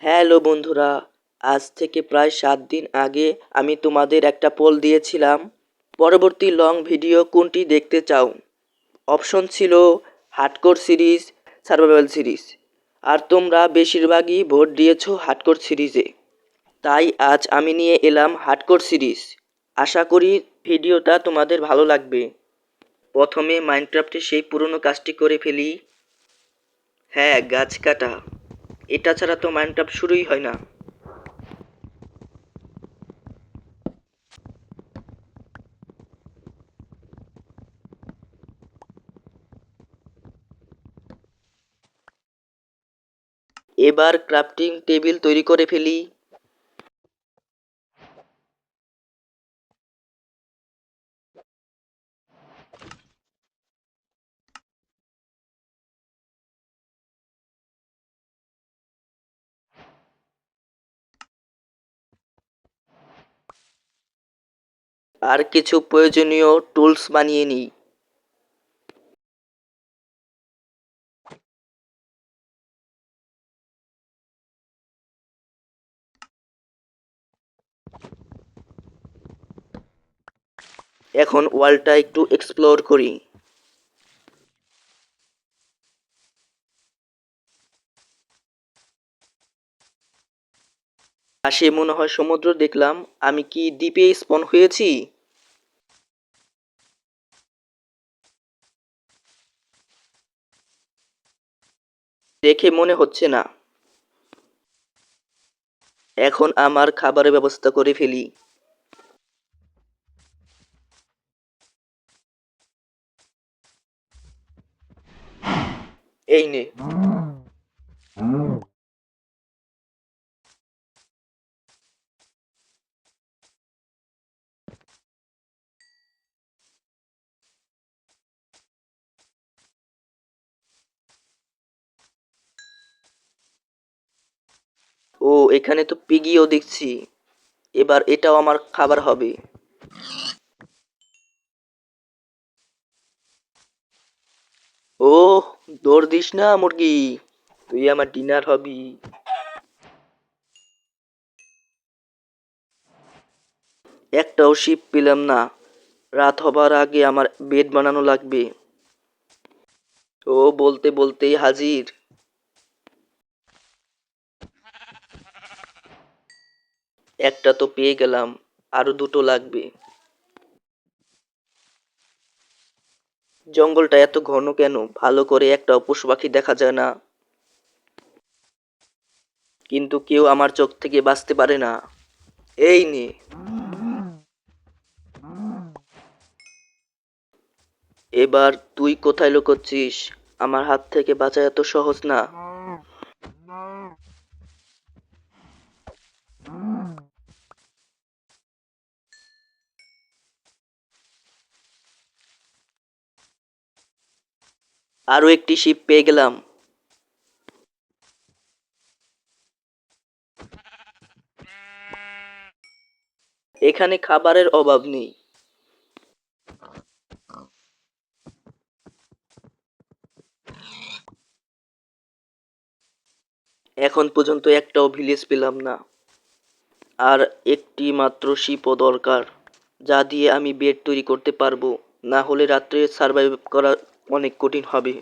Hello বন্ধুরা, আজ থেকে প্রায় ৭ দিন আগে আমি তোমাদের একটা পোল দিয়েছিলাম, পরবর্তী লং ভিডিও কোনটি দেখতে চাও। অপশন ছিল হার্ডকোর সিরিজ, সার্ভাইভাল সিরিজ, আর তোমরা বেশিরভাগই ভোট দিয়েছো হার্ডকোর সিরিজে। তাই আজ আমি নিয়ে এলাম হার্ডকোর সিরিজ। আশা করি ভিডিওটা তোমাদের ভালো লাগবে। প্রথমে মাইনক্রাফটে সেই পুরনো কাজটি করে ফেলি। হ্যাঁ, গাছ কাটা। এটা ছাড়া তো মাইনক্রাফট শুরুই হয় না। এবার ক্রাফটিং টেবিল তৈরি করে ফেলি। আর কিছু প্রয়োজনীয় টুলস বানিয়ে নিই। এখন ওয়ালটা একটু এক্সপ্লোর করি। পাশে মনে হয় সমুদ্র দেখলাম। আমি কি দ্বীপে স্পন হয়েছি? দেখে মনে হচ্ছে না। এখন আমার খাবারের ব্যবস্থা করে ফেলি। এই নে। ও, এখানে তো পিগিও দেখছি। এবার এটাও আমার খাবার হবে। ওহ, দৌড় দিস না মুরগি, তুই আমার ডিনার হবি। একটাও শিপ পেলাম না। রাত হবার আগে আমার বেড বানানো লাগবে। ও বলতে বলতেই হাজির। একটা তো পেয়ে গেলাম, আরো দুটো লাগবে। জঙ্গলটা এত ঘন কেন? ভালো করে একটাও পশু পাখি দেখা যায় না। কিন্তু কেউ আমার চোখ থেকে বাঁচতে পারে না। এই নে। এবার তুই কোথায় লুকোচ্ছিস? আমার হাত থেকে বাঁচা এত সহজ না। আরো একটি শিপ পেয়ে গেলাম। এখানে খাবারের অভাব নেই। এখন পর্যন্ত একটাও ভিলেজ পেলাম না। আর একটি মাত্র শিপও দরকার, যা দিয়ে আমি বেড তৈরি করতে পারবো। না হলে রাত্রে সার্ভাইভ করা অনেক কঠিন হবে।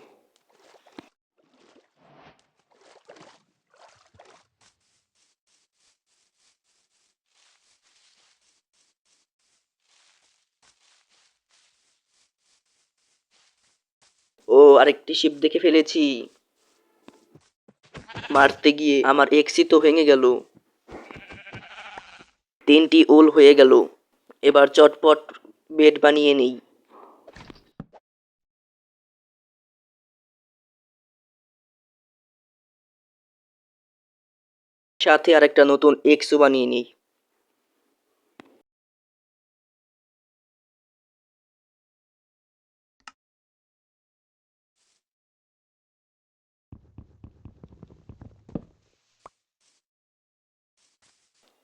ও, আরেকটি শিপ দেখে ফেলেছি। মারতে গিয়ে আমার এক্সি তো ভেঙে গেল। 3টি উল হয়ে গেল। এবার চটপট বেড বানিয়ে নেই। সাথে আরেকটা নতুন এক্সও বানিয়ে নিই।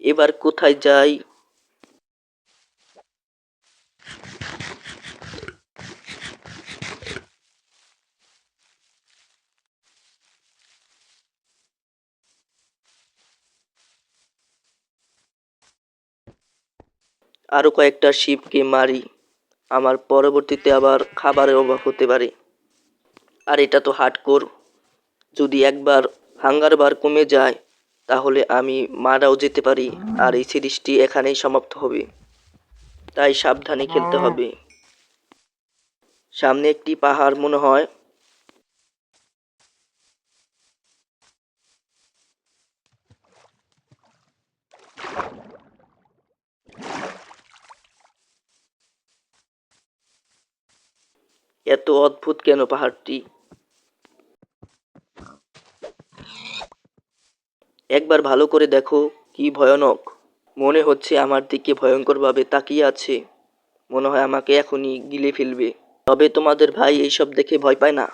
এবার কোথায় যাই? আরও কয়েকটা শিপকে মারি, আমার পরবর্তীতে আবার খাবারের অভাব হতে পারে। আর এটা তো হার্ডকোর, যদি একবার হাঙ্গার বার কমে যায় তাহলে আমি মারাও যেতে পারি, আর এই সিরিজটি এখানেই সমাপ্ত হবে। তাই সাবধানে খেলতে হবে। সামনে একটি পাহাড় মনে হয়। এত অদ্ভুত কেন পাহাড়টি? একবার ভালো করে দেখো, কি ভয়ানক! মনে হচ্ছে আমার দিকে ভয়ঙ্করভাবে তাকিয়ে আছে, মনে হয় আমাকে এখনই গিলে ফেলবে। তবে তোমাদের ভাই এইসব দেখে ভয় পায় না।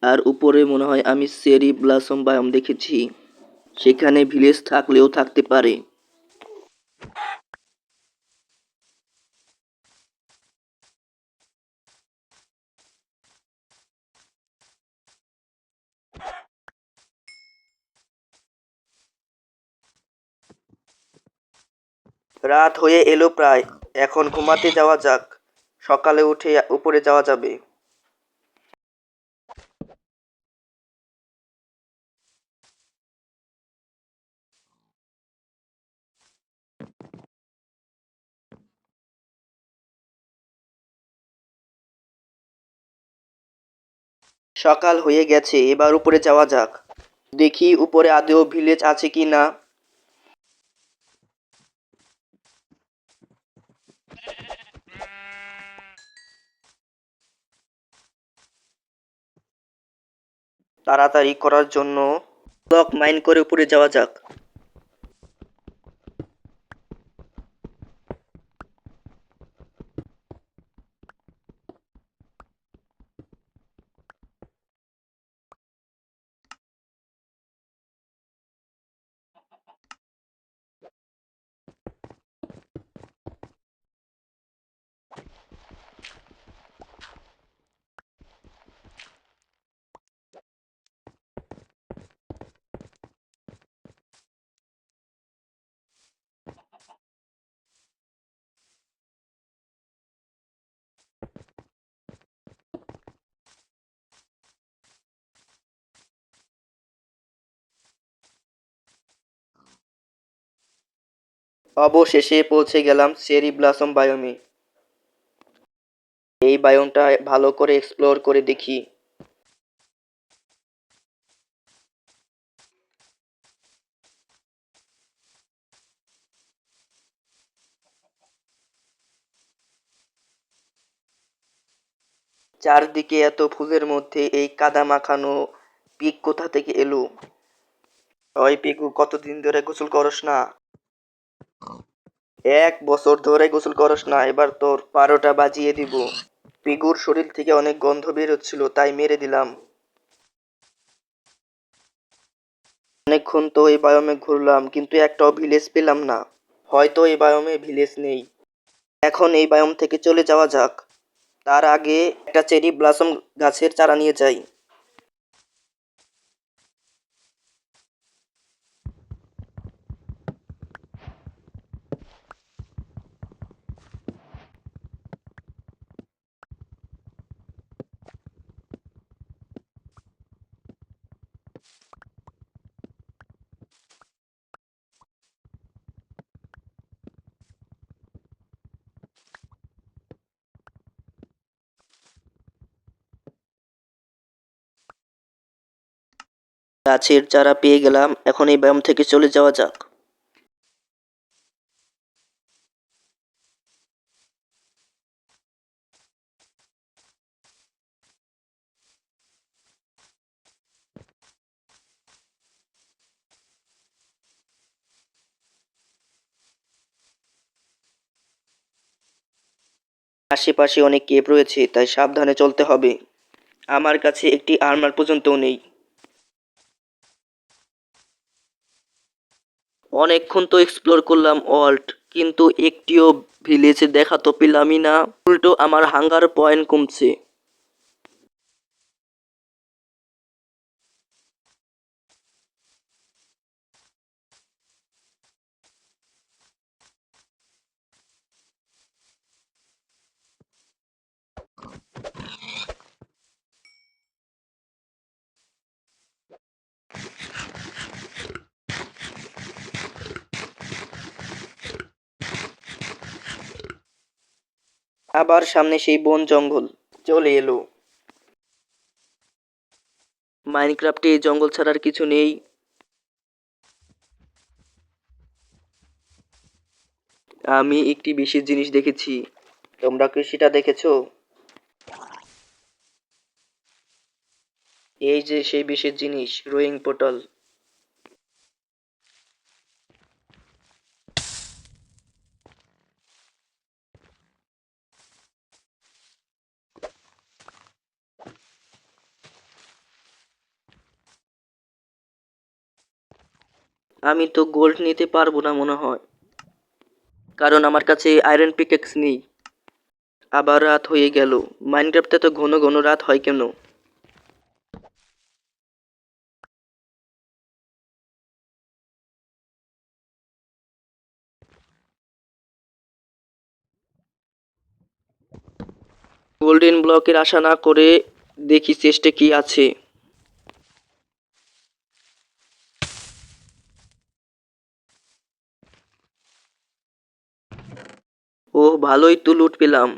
আর উপরে মনে হয় আমি চেরি ব্লসম বায়োম দেখেছি, সেখানে ভিলেজ থাকলেও থাকতে পারে। রাত হয়ে এলো প্রায়, এখন ঘুমাতে যাওয়া যাক, সকালে উঠে উপরে যাওয়া যাবে। সকাল হয়ে গেছে, এবার উপরে যাওয়া যাক, দেখি উপরে আদৌ ভিলেজ আছে কি না। তাড়াতাড়ি করার জন্য ব্লক মাইন করে উপরে যাওয়া যাক। অবশেষে পৌঁছে গেলাম চেরি ব্লসম বায়োমে। এই বায়োমটা ভালো করে এক্সপ্লোর করে দেখি। চারদিকে এত ফুলের মধ্যে এই কাদা মাখানো পিক কোথা থেকে এলো? ওই পিকু, কতদিন ধরে গোসল করস না? 1 বছর ধরে গোসল করস না, এবার তোর 12টা বাজিয়ে দিব। পিগুর শরীর থেকে অনেক গন্ধ বেরোচ্ছিল, তাই মেরে দিলাম। অনেকক্ষণ তো এই বায়োমে ঘুরলাম, কিন্তু একটাও ভিলেজ পেলাম না। হয়তো এই বায়োমে ভিলেজ নেই। এখন এই বায়োম থেকে চলে যাওয়া যাক, তার আগে একটা চেরি ব্লসম গাছের চারা নিয়ে যাই। গাছের চারা পেয়ে গেলাম, এখন এই বায়োম থেকে চলে যাওয়া যাক। আশেপাশে অনেক কেপ রয়েছে, তাই সাবধানে চলতে হবে। আমার কাছে একটি আর্মার পর্যন্তও নেই। অনেকক্ষণ তো এক্সপ্লোর করলাম ওয়ার্ল্ড, কিন্তু একটিও ভিলেজ দেখা তো পেলামই না। উল্টো আমার হাঙ্গার পয়েন্ট কমছে। আবার সামনে সেই বন জঙ্গল চলে এলো। মাইনক্রাফটে এই জঙ্গল ছাড়ার কিছু নেই। আমি একটি বিশেষ জিনিস দেখেছি। তোমরা কি সেটা দেখেছো? এই যে সেই বিশেষ জিনিস, রোয়িং পোর্টাল। আমি তো গোল্ড নিতে পারবো না মনে হয়, কারণ আমার কাছে আয়রন পিকেক্স নেই। আবার রাত হয়ে গেল। মাইনক্রাফটে তো ঘন ঘন রাত হয় কেন? গোল্ডেন ব্লকের আশা না করে দেখি চেষ্টা কি আছে। ওহ, ভালোই তো লুট পেলাম।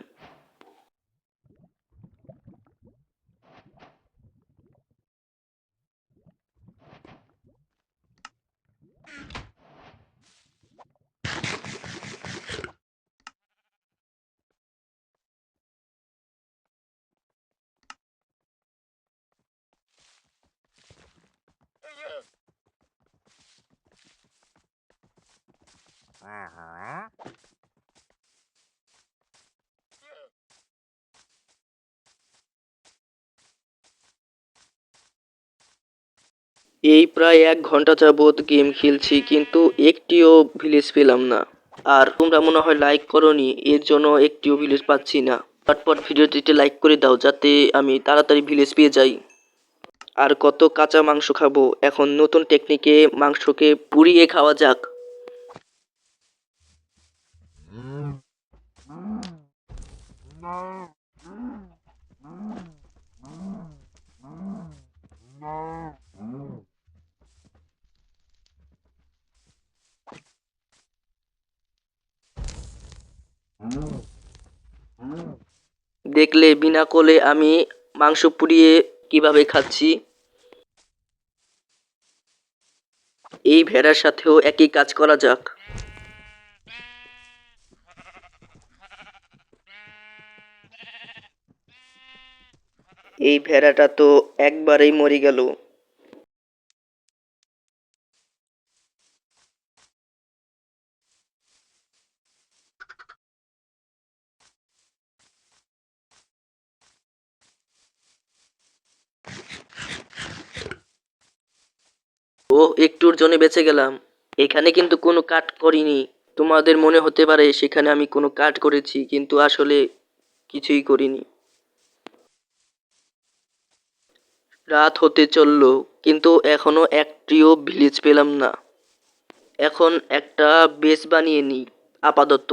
এই প্রায় 1 ঘন্টা যাবৎ গেম খেলছি, কিন্তু একটিও ভিলেজ পেলাম না। আর তোমরা মনে হয় লাইক করোনি, এর জন্য একটিও ভিলেজ পাচ্ছি না। চটপট ভিডিওটিতে লাইক করে দাও, যাতে আমি তাড়াতাড়ি ভিলেজ পেয়ে যাই। আর কত কাঁচা মাংস খাবো? এখন নতুন টেকনিকে মাংসকে পুড়িয়ে খাওয়া যাক। দেখলে বিনা কোলে আমি মাংস পুড়িয়ে কিভাবে খাচ্ছি। এই ভেড়ার সাথেও একই কাজ করা যাক। এই ভেড়াটা তো একবারেই মরে গেল। ও, একটুর জন্য বেঁচে গেলাম। এখানে কিন্তু কোনো কাট করিনি। তোমাদের মনে হতে পারে সেখানে আমি কোনো কাট করেছি, কিন্তু আসলে কিছুই করিনি। রাত হতে চলল, কিন্তু এখনো একটিও ভিলেজ পেলাম না। এখন একটা বেস বানিয়ে নিই আপাতত।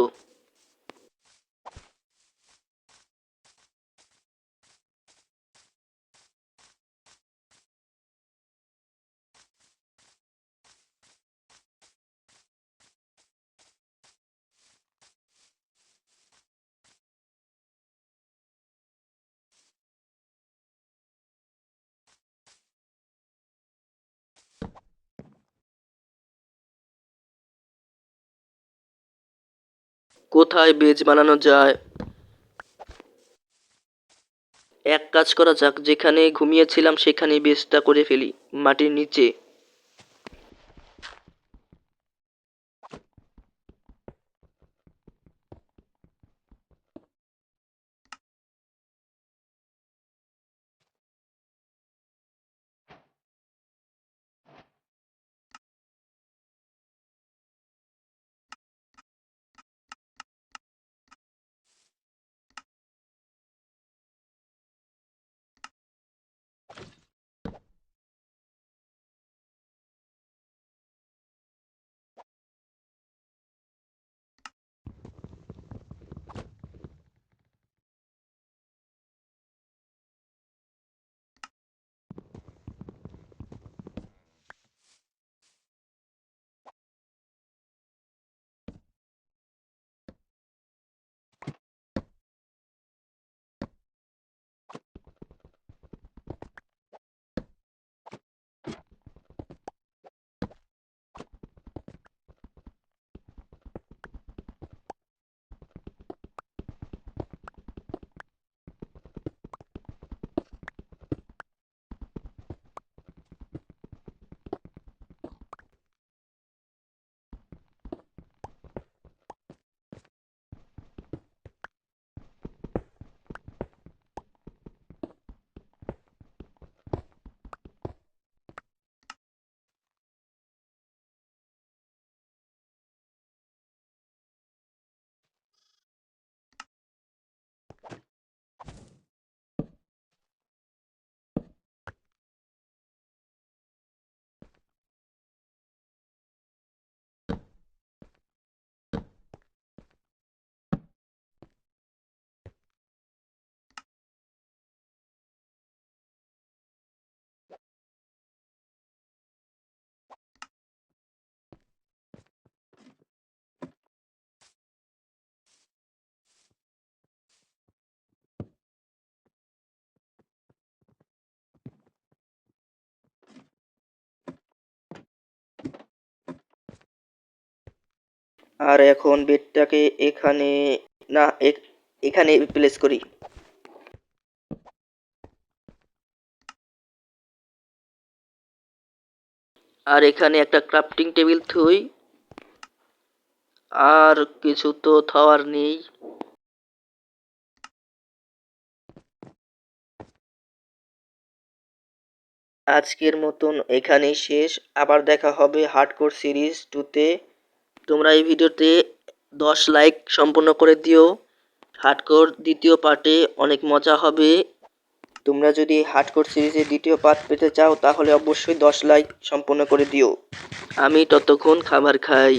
কোথায় বেজ বানানো যায়? এক কাজ করা যাক, যেখানে ঘুমিয়েছিলাম সেখানেই বেজটা করে ফেলি, মাটির নিচে। আর এখন বেডটাকে এখানে না এখানে প্লেস করি। আর এখানে একটা ক্রাফটিং টেবিল থুই। আর কিছু তো থাওয়ার নেই। আজকের মতন এখানেই শেষ। আবার দেখা হবে হার্ডকোর সিরিজ 2-তে। তোমরা এই ভিডিওতে 10 লাইক সম্পূর্ণ করে দিও। হার্ডকোর দ্বিতীয় পার্টে অনেক মজা হবে। তোমরা যদি হার্ডকোর সিরিজের দ্বিতীয় পার্ট পেতে চাও তাহলে অবশ্যই 10 লাইক সম্পূর্ণ করে দিও। আমি ততক্ষণ খাবার খাই।